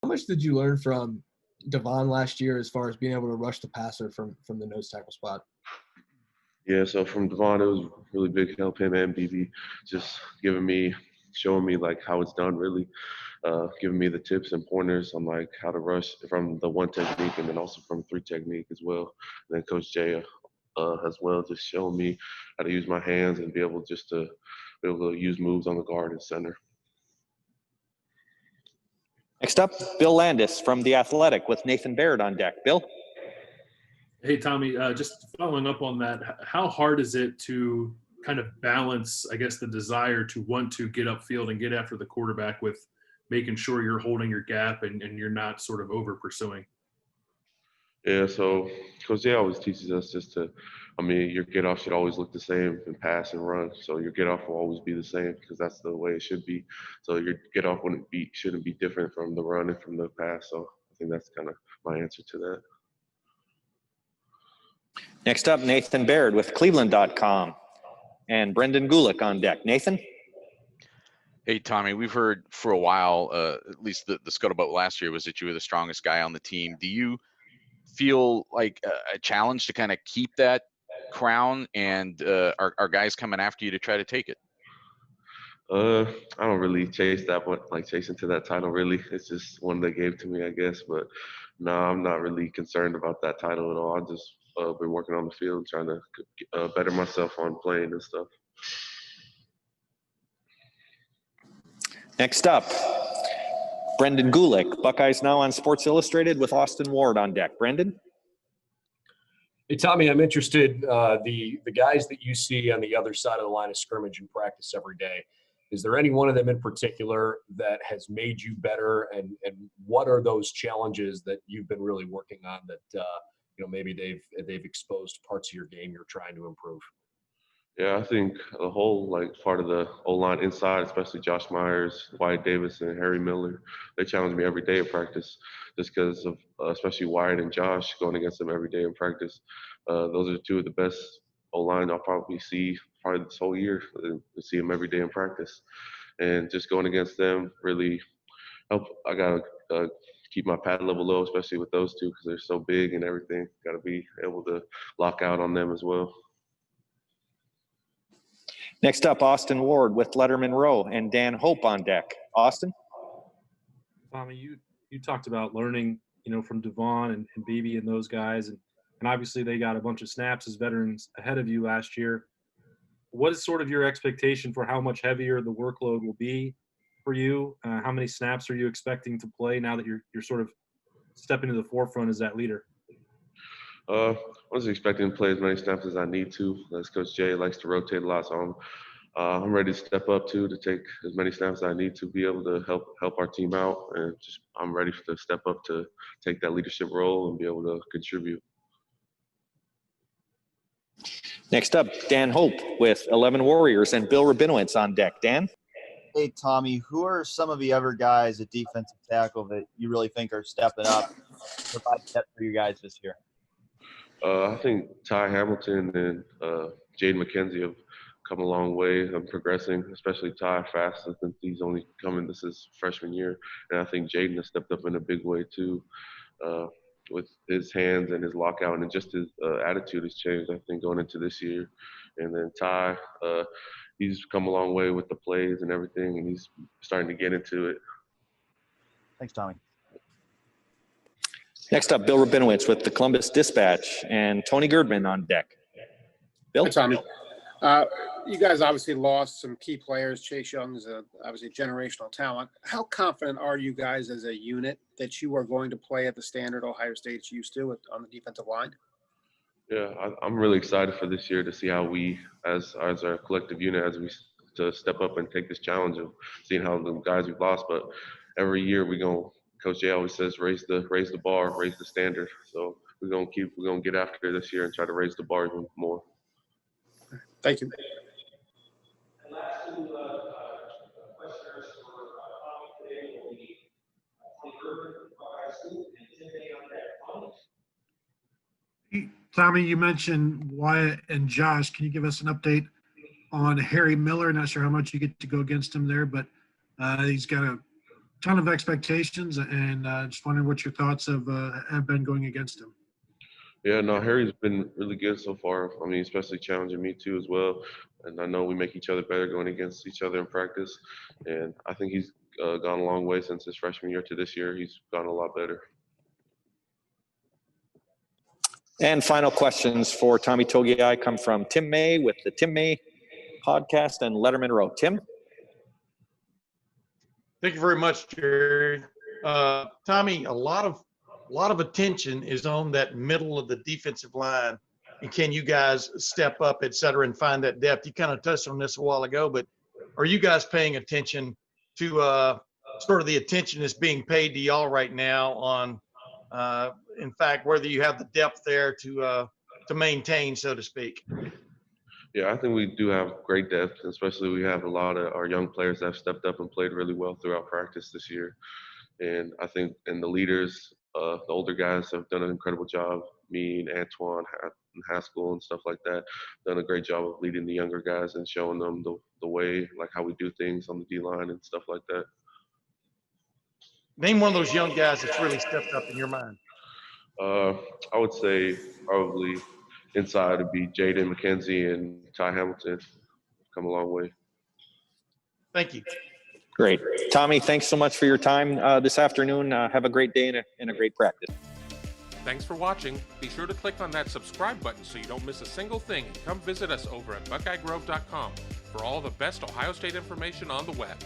How much did you learn from Devon last year as far as being able to rush the passer from the nose tackle spot? Yeah, so from Devon, it was really big help, him and BB, just showing me like how it's done, really, giving me the tips and pointers on like how to rush from the one technique and then also from three technique as well. And then Coach Jay as well, just showing me how to use my hands and be able to use moves on the guard and center. Next up, Bill Landis from The Athletic with Nathan Baird on deck. Bill? Hey, Tommy, just following up on that, how hard is it to kind of balance, I guess, the desire to want to get upfield and get after the quarterback with making sure you're holding your gap and you're not sort of over pursuing? Yeah, so Coach Jay always teaches us your get off should always look the same in pass and run. So your get off will always be the same because that's the way it should be. So your get off shouldn't be different from the run and from the pass. So I think that's kind of my answer to that. Next up, Nathan Baird with Cleveland.com and Brenden Gulick on deck. Nathan? Hey, Tommy, we've heard for a while, at least the scuttlebutt last year was that you were the strongest guy on the team. Do you feel like a challenge to kind of keep that crown, and are guys coming after you to try to take it? I don't really chase that one, like chasing to that title, really. It's just one they gave to me, I guess. But no, I'm not really concerned about that title at all. I just been working on the field, trying to better myself on playing and stuff. Next up, Brenden Gulick, Buckeyes Now on Sports Illustrated with Austin Ward on deck. Brenden? Hey, Tommy, I'm interested, the guys that you see on the other side of the line of scrimmage in practice every day, is there any one of them in particular that has made you better, and what are those challenges that you've been really working on that maybe they've exposed parts of your game you're trying to improve? Yeah, I think the whole part of the O-line inside, especially Josh Meyers, Wyatt Davis, and Harry Miller, they challenge me every day in practice just because of especially Wyatt and Josh going against them every day in practice. Those are two of the best O-line I'll probably see this whole year, to see them every day in practice. And just going against them really help. I got to keep my pad level low, especially with those two because they're so big and everything. Got to be able to lock out on them as well. Next up, Austin Ward with Letterman Row and Dan Hope on deck. Austin? Tommy, you talked about learning, from Devon and BB and those guys, and obviously they got a bunch of snaps as veterans ahead of you last year. What is sort of your expectation for how much heavier the workload will be for you? How many snaps are you expecting to play now that you're sort of stepping to the forefront as that leader? I was expecting to play as many snaps as I need to. As Coach Jay likes to rotate a lot, so I'm ready to step up too, to take as many snaps as I need to be able to help our team out, and I'm ready to step up to take that leadership role and be able to contribute. Next up, Dan Hope with 11 Warriors and Bill Rabinowitz on deck. Dan? Hey, Tommy, who are some of the other guys at defensive tackle that you really think are stepping up to provide depth for you guys this year? I think Ty Hamilton and Jaden McKenzie have come a long way. I'm progressing, especially Ty fast. I think he's only coming this is freshman year. And I think Jaden has stepped up in a big way too, with his hands and his lockout, and just his attitude has changed, I think, going into this year. And then Ty, he's come a long way with the plays and everything, and he's starting to get into it. Thanks, Tommy. Next up, Bill Rabinowitz with the Columbus Dispatch and Tony Girdman on deck. Bill? Hi, Tommy. You guys obviously lost some key players. Chase Young's obviously generational talent. How confident are you guys as a unit that you are going to play at the standard Ohio State's used to on the defensive line? Yeah, I'm really excited for this year to see how we, as our collective unit, to step up and take this challenge of seeing how the guys we've lost. But every year Coach Jay always says, raise the bar, raise the standard. So we're gonna get after this year and try to raise the bar even more. Thank you. And last two questioners for Tommy today will be Tommy Girdman from Buckeye School and Tim Day on deck. Tommy, you mentioned Wyatt and Josh. Can you give us an update on Harry Miller? Not sure how much you get to go against him there, but he's got a ton of expectations, and just wondering what your thoughts have been going against him. Yeah, no, Harry's been really good so far. I mean, especially challenging me too as well. And I know we make each other better going against each other in practice. And I think he's gone a long way since his freshman year to this year. He's gone a lot better. And final questions for Tommy Togiai come from Tim May with the Tim May podcast and Letterman Row. Tim? Thank you very much, Jerry. Tommy, a lot of attention is on that middle of the defensive line. And can you guys step up, et cetera, and find that depth? You kind of touched on this a while ago, but are you guys paying attention to sort of the attention that's being paid to y'all right now on, in fact, whether you have the depth there to maintain, so to speak? Yeah, I think we do have great depth, especially we have a lot of our young players that have stepped up and played really well throughout practice this year. And I think, and the leaders, the older guys have done an incredible job. Me and Antoine and Haskell and stuff like that, done a great job of leading the younger guys and showing them the way, like how we do things on the D-line and stuff like that. Name one of those young guys that's really stepped up in your mind. I would say probably inside would be Jaden McKenzie and Ty Hamilton. Come a long way. Thank you. Great. Tommy, thanks so much for your time this afternoon. Have a great day and a great practice. Thanks for watching. Be sure to click on that subscribe button so you don't miss a single thing, and come visit us over at BuckeyeGrove.com for all the best Ohio State information on the web.